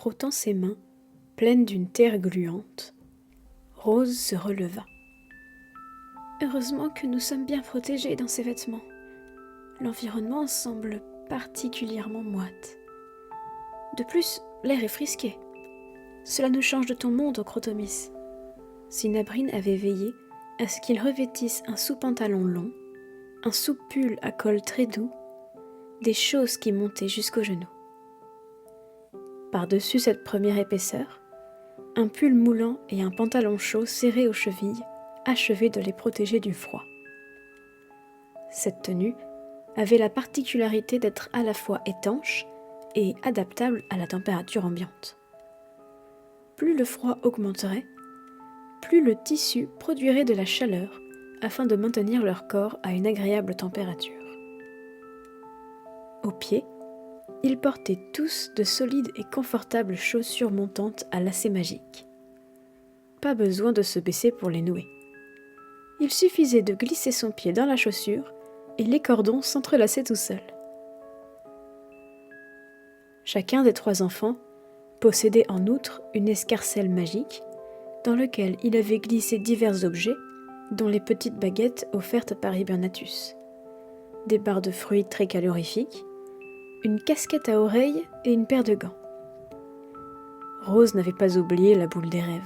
frottant ses mains, pleines d'une terre gluante, Rose se releva. Heureusement que nous sommes bien protégés dans ces vêtements. L'environnement semble particulièrement moite. De plus, l'air est frisqué. Cela nous change de ton monde, Crotomis. Sinabrine avait veillé à ce qu'il revêtisse un sous-pantalon long, un sous-pull à col très doux, des choses qui montaient jusqu'aux genoux. Par-dessus cette première épaisseur, un pull moulant et un pantalon chaud serré aux chevilles achevaient de les protéger du froid. Cette tenue avait la particularité d'être à la fois étanche et adaptable à la température ambiante. Plus le froid augmenterait, plus le tissu produirait de la chaleur afin de maintenir leur corps à une agréable température. Aux pieds, ils portaient tous de solides et confortables chaussures montantes à lacets magiques. Pas besoin de se baisser pour les nouer. Il suffisait de glisser son pied dans la chaussure et les cordons s'entrelaçaient tout seuls. Chacun des 3 enfants possédait en outre une escarcelle magique dans lequel il avait glissé divers objets, dont les petites baguettes offertes par Hibernatus, des barres de fruits très calorifiques, une casquette à oreilles et une paire de gants. Rose n'avait pas oublié la boule des rêves.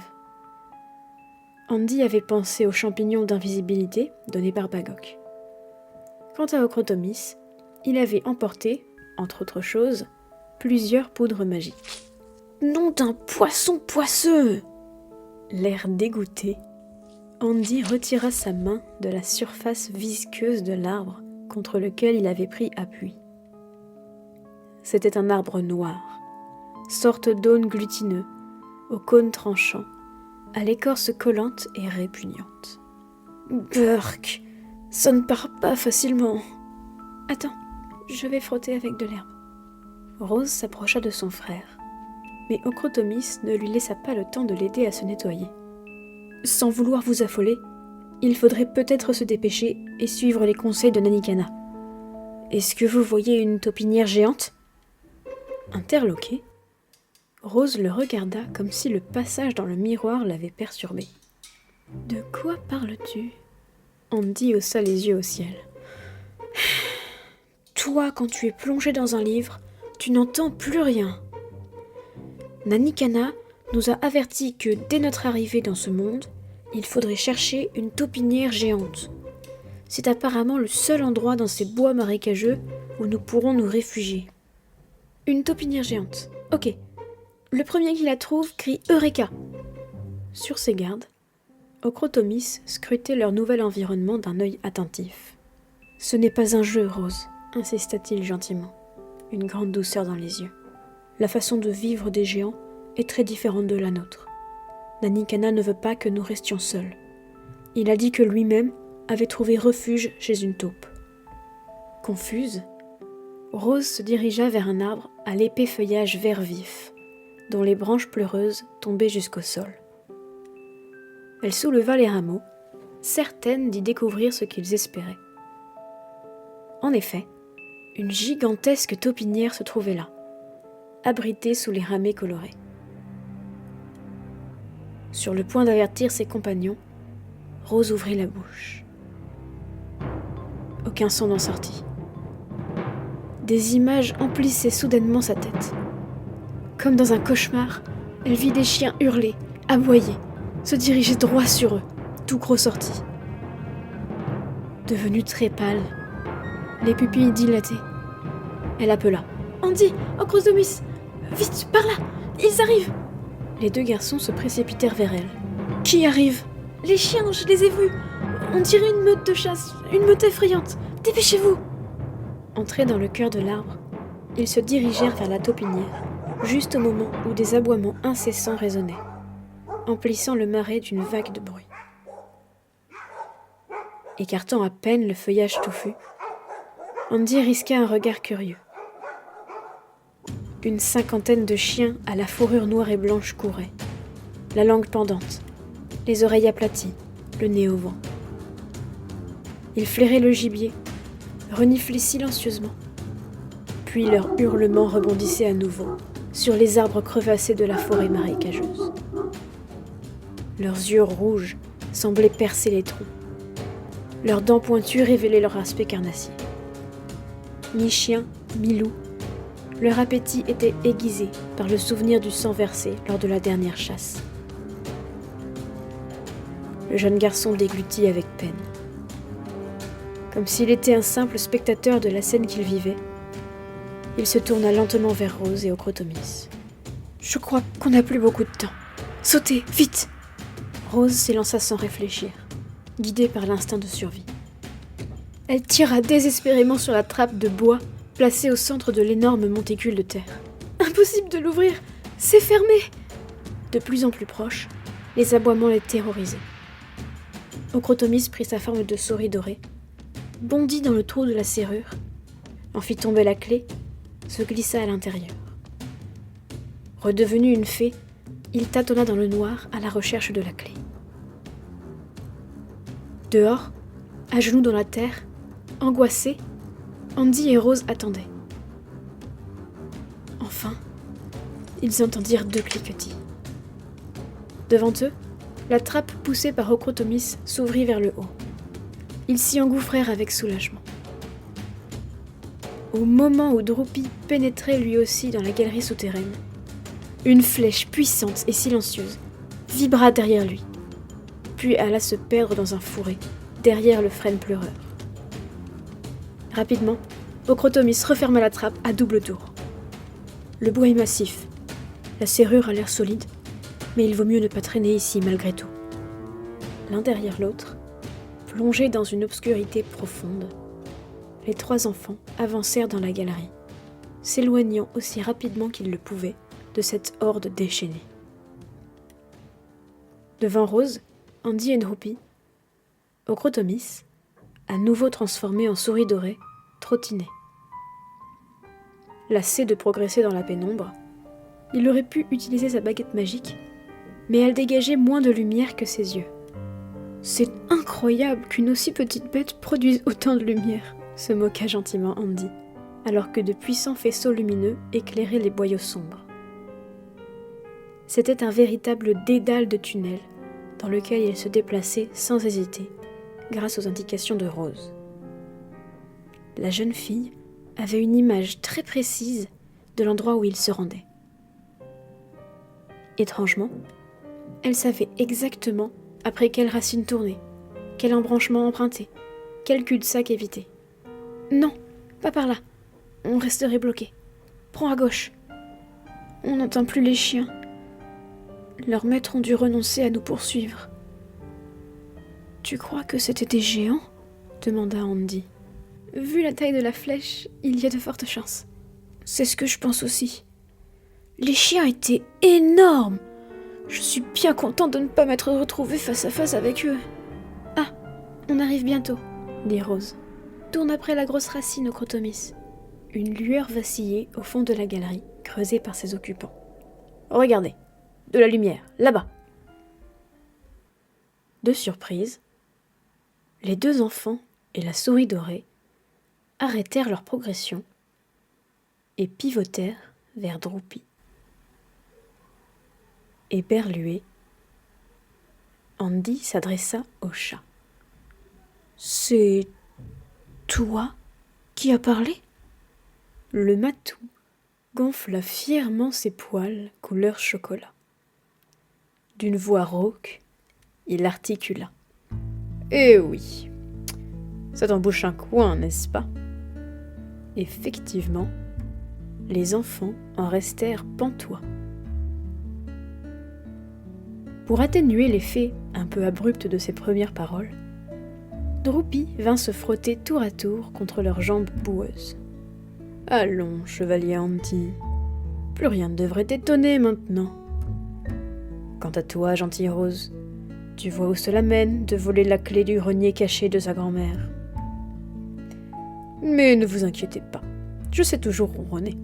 Andy avait pensé aux champignons d'invisibilité donnés par Bagok. Quant à Ochrotomis, il avait emporté, entre autres choses, plusieurs poudres magiques. « Nom d'un poisson poisseux !» L'air dégoûté, Andy retira sa main de la surface visqueuse de l'arbre contre lequel il avait pris appui. C'était un arbre noir, sorte d'aune glutineux, au cône tranchant, à l'écorce collante et répugnante. « Burk, ça ne part pas facilement. »« Attends, je vais frotter avec de l'herbe. » Rose s'approcha de son frère, mais Ochrotomis ne lui laissa pas le temps de l'aider à se nettoyer. « Sans vouloir vous affoler, il faudrait peut-être se dépêcher et suivre les conseils de Nanikana. Est-ce que vous voyez une taupinière géante ?» Interloquée, Rose le regarda comme si le passage dans le miroir l'avait perturbé. « De quoi parles-tu » Andy haussa les yeux au ciel. « Toi, quand tu es plongé dans un livre, tu n'entends plus rien. Nanikana nous a avertis que dès notre arrivée dans ce monde, il faudrait chercher une taupinière géante. C'est apparemment le seul endroit dans ces bois marécageux où nous pourrons nous réfugier. Une taupinière géante. Ok. Le premier qui la trouve crie Eureka. Sur ses gardes, Ochrotomis scrutait leur nouvel environnement d'un œil attentif. Ce n'est pas un jeu, Rose, insista-t-il gentiment, une grande douceur dans les yeux. La façon de vivre des géants est très différente de la nôtre. Nanikana ne veut pas que nous restions seuls. Il a dit que lui-même avait trouvé refuge chez une taupe. Confuse, Rose se dirigea vers un arbre à l'épais feuillage vert vif, dont les branches pleureuses tombaient jusqu'au sol. Elle souleva les rameaux, certaine d'y découvrir ce qu'ils espéraient. En effet, une gigantesque taupinière se trouvait là, abritée sous les ramets colorés. Sur le point d'avertir ses compagnons, Rose ouvrit la bouche. Aucun son n'en sortit. Des images emplissaient soudainement sa tête. Comme dans un cauchemar, elle vit des chiens hurler, aboyer, se diriger droit sur eux, tout gros sortis. Devenue très pâle, les pupilles dilatées, elle appela « Andy, Ochrotomis, vite, par là, ils arrivent !» Les 2 garçons se précipitèrent vers elle. « Qui arrive ?»« Les chiens, je les ai vus. On dirait une meute de chasse, une meute effrayante. Dépêchez-vous !» Entrés dans le cœur de l'arbre, ils se dirigèrent vers la taupinière, juste au moment où des aboiements incessants résonnaient, emplissant le marais d'une vague de bruit. Écartant à peine le feuillage touffu, Andy risqua un regard curieux. Une 50aine de chiens à la fourrure noire et blanche couraient, la langue pendante, les oreilles aplaties, le nez au vent. Ils flairaient le gibier, reniflaient silencieusement, puis leurs hurlements rebondissaient à nouveau, sur les arbres crevassés de la forêt marécageuse. Leurs yeux rouges semblaient percer les troncs. Leurs dents pointues révélaient leur aspect carnassier. Mi-chien, mi-loup, leur appétit était aiguisé par le souvenir du sang versé lors de la dernière chasse. Le jeune garçon déglutit avec peine. Comme s'il était un simple spectateur de la scène qu'il vivait, il se tourna lentement vers Rose et Ocrotomis. « Je crois qu'on n'a plus beaucoup de temps. Sautez, vite !» Rose s'élança sans réfléchir, guidée par l'instinct de survie. Elle tira désespérément sur la trappe de bois placée au centre de l'énorme monticule de terre. « Impossible de l'ouvrir, c'est fermé !» De plus en plus proche, les aboiements les terrorisaient. Ocrotomis prit sa forme de souris dorée, bondit dans le trou de la serrure, en fit tomber la clé, se glissa à l'intérieur. Redevenu une fée, il tâtonna dans le noir à la recherche de la clé. Dehors, à genoux dans la terre, angoissés, Andy et Rose attendaient. Enfin, ils entendirent 2 cliquetis. Devant eux, la trappe poussée par Ocrotomis s'ouvrit vers le haut. Ils s'y engouffrèrent avec soulagement. Au moment où Droupy pénétrait lui aussi dans la galerie souterraine, une flèche puissante et silencieuse vibra derrière lui, puis alla se perdre dans un fourré, derrière le frêne pleureur. Rapidement, Ocrotomis referma la trappe à double tour. Le bois est massif, la serrure a l'air solide, mais il vaut mieux ne pas traîner ici malgré tout. L'un derrière l'autre, plongés dans une obscurité profonde, les 3 enfants avancèrent dans la galerie, s'éloignant aussi rapidement qu'ils le pouvaient de cette horde déchaînée. Devant Rose, Andy et Droupy, Ocrotomis, à nouveau transformé en souris dorée, trottinait. Lassé de progresser dans la pénombre, il aurait pu utiliser sa baguette magique, mais elle dégageait moins de lumière que ses yeux. « C'est incroyable qu'une aussi petite bête produise autant de lumière !» se moqua gentiment Andy, alors que de puissants faisceaux lumineux éclairaient les boyaux sombres. C'était un véritable dédale de tunnel, dans lequel il se déplaçait sans hésiter, grâce aux indications de Rose. La jeune fille avait une image très précise de l'endroit où il se rendait. Étrangement, elle savait exactement après quelle racine tourner, quel embranchement emprunter, quel cul-de-sac éviter. « Non, pas par là, on resterait bloqué. Prends à gauche. On n'entend plus les chiens. Leurs maîtres ont dû renoncer à nous poursuivre. »« Tu crois que c'était des géants ?» demanda Andy. « Vu la taille de la flèche, il y a de fortes chances. »« C'est ce que je pense aussi. Les chiens étaient énormes. Je suis bien content de ne pas m'être retrouvé face à face avec eux. »« Ah, on arrive bientôt, » dit Rose. « Tourne après la grosse racine, Ocrotomis. » Une lueur vacillait au fond de la galerie, creusée par ses occupants. « Regardez, de la lumière, là-bas !» De surprise, les 2 enfants et la souris dorée arrêtèrent leur progression et pivotèrent vers Droupy. Éberlué, Andy s'adressa au chat. « C'est toi qui as parlé ?» Le matou gonfla fièrement ses poils couleur chocolat. D'une voix rauque, il articula. « Eh oui, ça t'embouche un coin, n'est-ce pas ?» Effectivement, les enfants en restèrent pantois. Pour atténuer l'effet un peu abrupt de ses premières paroles, Droupy vint se frotter tour à tour contre leurs jambes boueuses. « Allons, chevalier Andy, plus rien ne devrait t'étonner maintenant. Quant à toi, gentille Rose, tu vois où cela mène de voler la clé du grenier caché de sa grand-mère. Mais ne vous inquiétez pas, je sais toujours ronronner.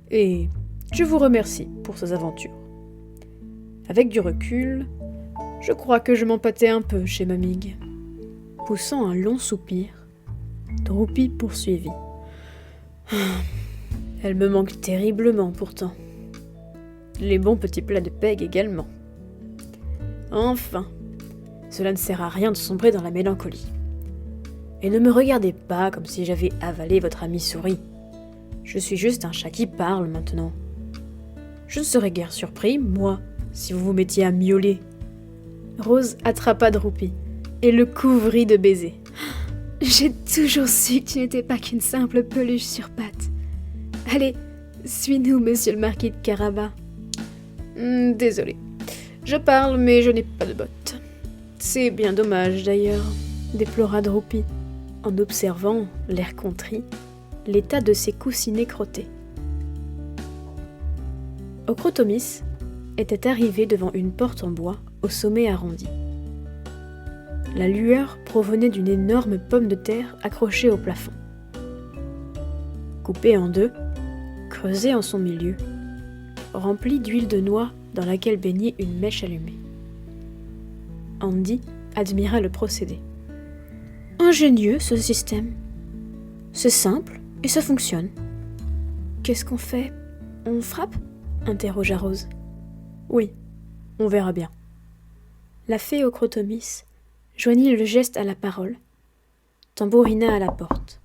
Et je vous remercie pour ces aventures. Avec du recul, je crois que je m'empâtais un peu chez Mamig. » Poussant un long soupir, Droupy poursuivit. « Elle me manque terriblement pourtant. Les bons petits plats de Peg également. Enfin, cela ne sert à rien de sombrer dans la mélancolie. Et ne me regardez pas comme si j'avais avalé votre amie souris. Je suis juste un chat qui parle maintenant. Je ne serais guère surpris, moi, si vous vous mettiez à miauler. Rose attrapa Droopy et le couvrit de baisers. J'ai toujours su que tu n'étais pas qu'une simple peluche sur pattes. Allez, suis-nous, monsieur le marquis de Carabas. Désolé. Je parle, mais je n'ai pas de bottes. C'est bien dommage, d'ailleurs, déplora Droopy, en observant, l'air contrit, l'état de ses coussinets crottés. Ochrotomis était arrivé devant une porte en bois au sommet arrondi. La lueur provenait d'une énorme pomme de terre accrochée au plafond. Coupée en deux, creusée en son milieu, remplie d'huile de noix dans laquelle baignait une mèche allumée. Andy admira le procédé. Ingénieux, ce système. C'est simple et ça fonctionne. Qu'est-ce qu'on fait? On frappe? Interrogea Rose. Oui, on verra bien. La fée Ochrotomis joignit le geste à la parole, tambourina à la porte.